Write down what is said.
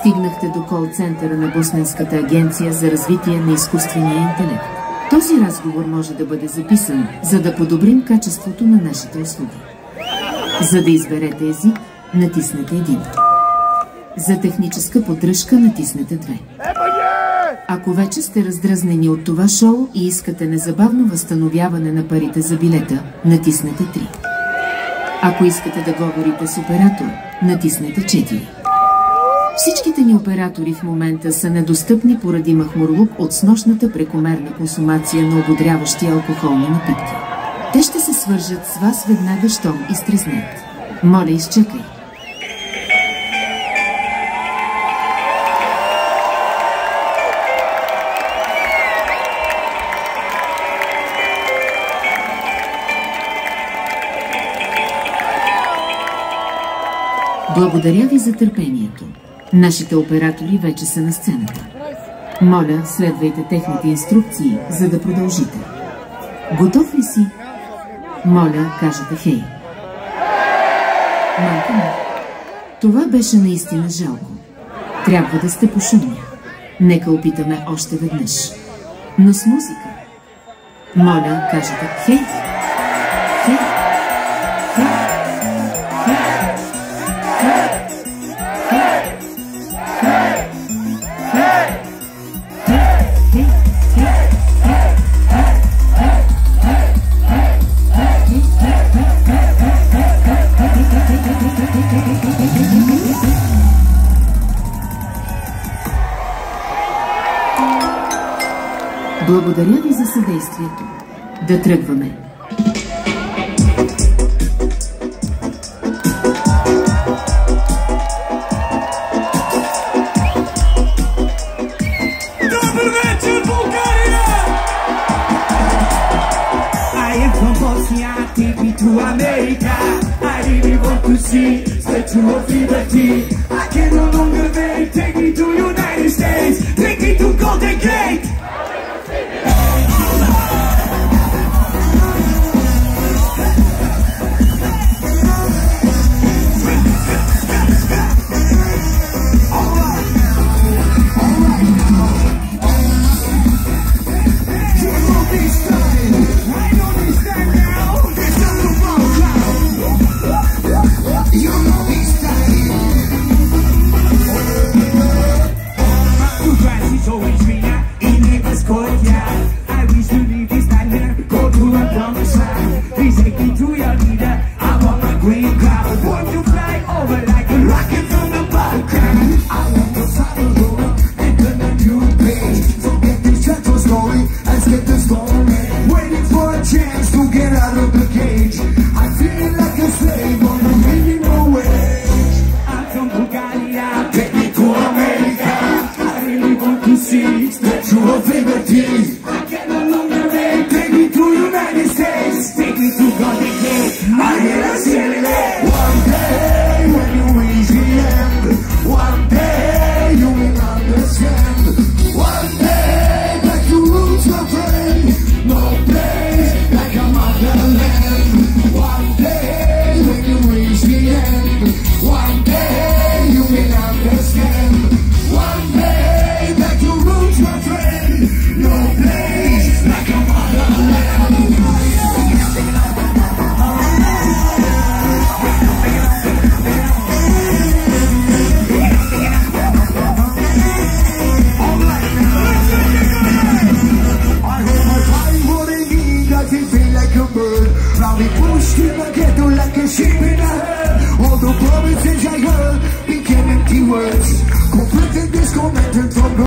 Стигнахте до кол-центъра на Босненската агенция за развитие на изкуствения интелект. Този разговор може да бъде записан, за да подобрим качеството на нашите услуги. За да изберете език, натиснете 1. За техническа поддръжка натиснете 2. Ако вече сте раздразнени от това шоу и искате незабавно възстановяване на парите за билета, натиснете 3. Ако искате да говорите с оператор, натиснете 4. Всичките ни оператори в момента са недостъпни поради махмурлук от снощната прекомерна консумация на ободряващи алкохолни напитки. Те ще се свържат с вас веднага, щом изтрезнат. Моля, изчакай. Благодаря ви за търпението. Нашите оператори вече са на сцената. Моля, следвайте техните инструкции, за да продължите. Готов ли си? Моля, кажете хей. Малко ми. Това беше наистина жалко. Трябва да сте пошумня. Нека опитаме още веднъж. Но с музика. Моля, кажете хей. Хей. Хей. Благодаря ви за съдействието. Да тръгваме. Добър вечер, България! I am from Bosnia, take me to America. I really want to see Statue of Liberty. I can no longer wait, take me to United States. Take me to Golden Gate. Like a sheep in a herd, all the promises I heard became empty words.